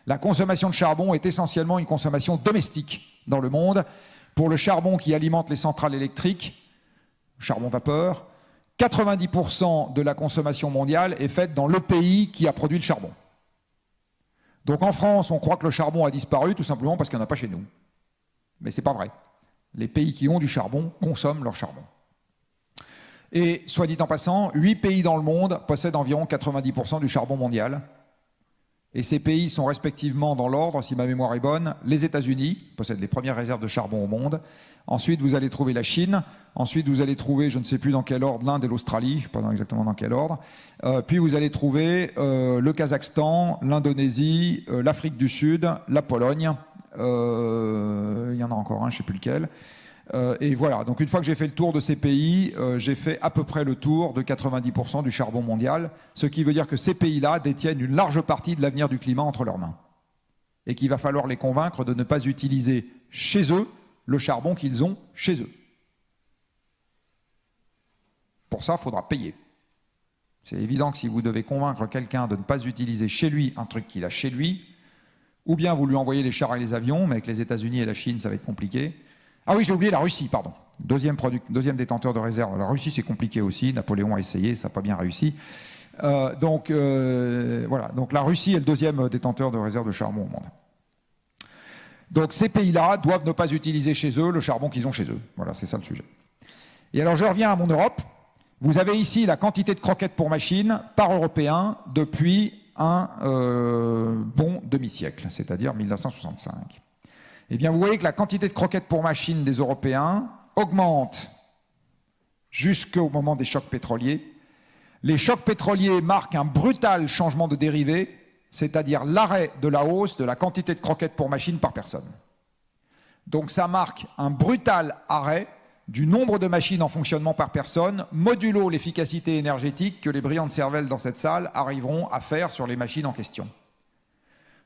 La consommation de charbon est essentiellement une consommation domestique dans le monde. Pour le charbon qui alimente les centrales électriques, charbon vapeur, 90% de la consommation mondiale est faite dans le pays qui a produit le charbon. Donc en France, on croit que le charbon a disparu tout simplement parce qu'il n'y en a pas chez nous. Mais ce n'est pas vrai. Les pays qui ont du charbon consomment leur charbon. Et soit dit en passant, 8 pays dans le monde possèdent environ 90% du charbon mondial. Et ces pays sont respectivement dans l'ordre, si ma mémoire est bonne, les États-Unis possèdent les premières réserves de charbon au monde. Ensuite, vous allez trouver la Chine. Ensuite, vous allez trouver, je ne sais plus dans quel ordre, l'Inde et l'Australie. Je ne sais pas exactement dans quel ordre. Puis vous allez trouver le Kazakhstan, l'Indonésie, l'Afrique du Sud, la Pologne. Il y en a encore un, je ne sais plus lequel. Et voilà, donc une fois que j'ai fait le tour de ces pays, j'ai fait à peu près le tour de 90% du charbon mondial, ce qui veut dire que ces pays-là détiennent une large partie de l'avenir du climat entre leurs mains. Et qu'il va falloir les convaincre de ne pas utiliser chez eux le charbon qu'ils ont chez eux. Pour ça, il faudra payer. C'est évident que si vous devez convaincre quelqu'un de ne pas utiliser chez lui un truc qu'il a chez lui, ou bien vous lui envoyez les chars et les avions, mais avec les États-Unis et la Chine, ça va être compliqué. Ah oui, j'ai oublié la Russie, pardon. Deuxième détenteur de réserve. La Russie, c'est compliqué aussi. Napoléon a essayé, ça n'a pas bien réussi. Voilà. Donc la Russie est le deuxième détenteur de réserve de charbon au monde. Donc ces pays-là doivent ne pas utiliser chez eux le charbon qu'ils ont chez eux. Voilà, c'est ça le sujet. Et alors je reviens à mon Europe. Vous avez ici la quantité de croquettes pour machine par Européen depuis un bon demi-siècle, c'est-à-dire 1965. Eh bien, vous voyez que la quantité de croquettes pour machine des Européens augmente jusqu'au moment des chocs pétroliers. Les chocs pétroliers marquent un brutal changement de dérivée, c'est-à-dire l'arrêt de la hausse de la quantité de croquettes pour machine par personne. Donc ça marque un brutal arrêt du nombre de machines en fonctionnement par personne, modulo l'efficacité énergétique que les brillantes cervelles dans cette salle arriveront à faire sur les machines en question.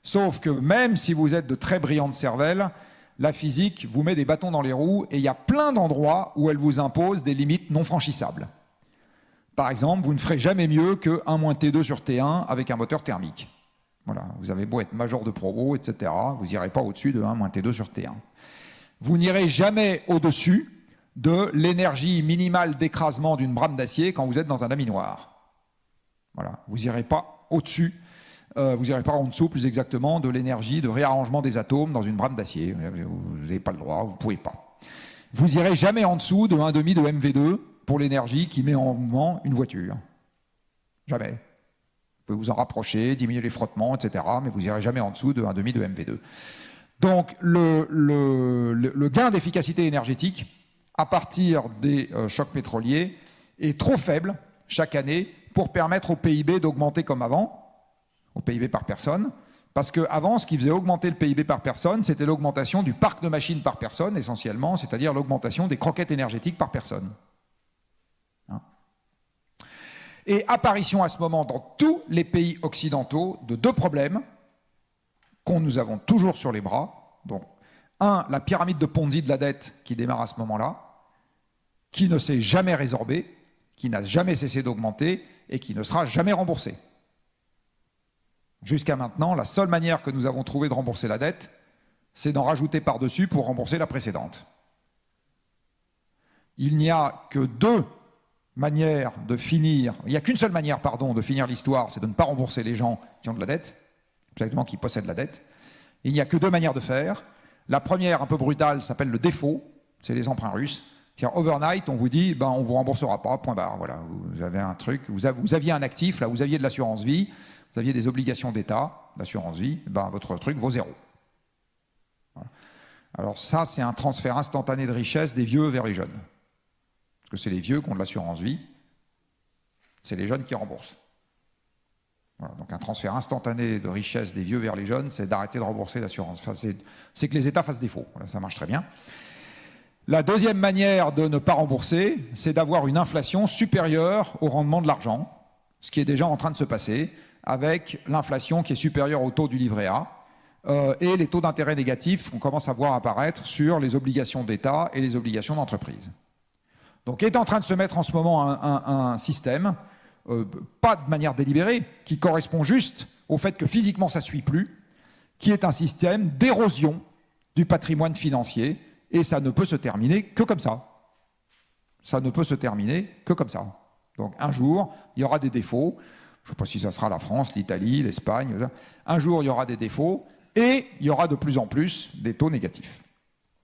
Sauf que même si vous êtes de très brillantes cervelles, la physique vous met des bâtons dans les roues et il y a plein d'endroits où elle vous impose des limites non franchissables. Par exemple, vous ne ferez jamais mieux que 1-T2 sur T1 avec un moteur thermique. Voilà, vous avez beau être major de promo, etc., vous n'irez pas au-dessus de 1-T2 sur T1. Vous n'irez jamais au-dessus de l'énergie minimale d'écrasement d'une brame d'acier quand vous êtes dans un laminoir. Voilà, vous n'irez pas au-dessus. Vous n'irez pas en dessous, plus exactement, de l'énergie de réarrangement des atomes dans une brame d'acier. Vous n'avez pas le droit, vous ne pouvez pas. Vous n'irez jamais en dessous de 1,5 de MV2 pour l'énergie qui met en mouvement une voiture. Jamais. Vous pouvez vous en rapprocher, diminuer les frottements, etc., mais vous n'irez jamais en dessous de 1,5 de MV2. Donc, le gain d'efficacité énergétique, à partir des chocs pétroliers, est trop faible chaque année pour permettre au PIB d'augmenter comme avant, au PIB par personne, parce qu'avant, ce qui faisait augmenter le PIB par personne, c'était l'augmentation du parc de machines par personne, essentiellement, c'est-à-dire l'augmentation des croquettes énergétiques par personne. Hein ? Et apparition à ce moment dans tous les pays occidentaux de deux problèmes qu'on nous avons toujours sur les bras. Donc, un, la pyramide de Ponzi de la dette qui démarre à ce moment-là, qui ne s'est jamais résorbée, qui n'a jamais cessé d'augmenter et qui ne sera jamais remboursée. Jusqu'à maintenant, la seule manière que nous avons trouvé de rembourser la dette, c'est d'en rajouter par-dessus pour rembourser la précédente. Il n'y a que deux manières de finir, il n'y a qu'une seule manière, pardon, de finir l'histoire, c'est de ne pas rembourser les gens qui ont de la dette, exactement qui possèdent la dette. Il n'y a que deux manières de faire. La première, un peu brutale, s'appelle le défaut, c'est les emprunts russes. C'est-à-dire, overnight, on vous dit, ben, on ne vous remboursera pas, point barre. Voilà, vous avez un truc, vous aviez un actif, là, vous aviez de l'assurance vie, vous aviez des obligations d'État, d'assurance vie, ben, votre truc vaut zéro. Voilà. Alors ça, c'est un transfert instantané de richesse des vieux vers les jeunes. Parce que c'est les vieux qui ont de l'assurance vie, c'est les jeunes qui remboursent. Voilà, donc un transfert instantané de richesse des vieux vers les jeunes, c'est d'arrêter de rembourser l'assurance. Enfin, c'est que les États fassent défaut. Voilà, ça marche très bien. La deuxième manière de ne pas rembourser, c'est d'avoir une inflation supérieure au rendement de l'argent, ce qui est déjà en train de se passer, avec l'inflation qui est supérieure au taux du livret A, et les taux d'intérêt négatifs qu'on commence à voir apparaître sur les obligations d'État et les obligations d'entreprise. Donc est en train de se mettre en ce moment un système, pas de manière délibérée, qui correspond juste au fait que physiquement ça ne suit plus, qui est un système d'érosion du patrimoine financier, et ça ne peut se terminer que comme ça. Ça ne peut se terminer que comme ça. Donc un jour, il y aura des défauts, je ne sais pas si ça sera la France, l'Italie, l'Espagne, un jour il y aura des défauts, et il y aura de plus en plus des taux négatifs.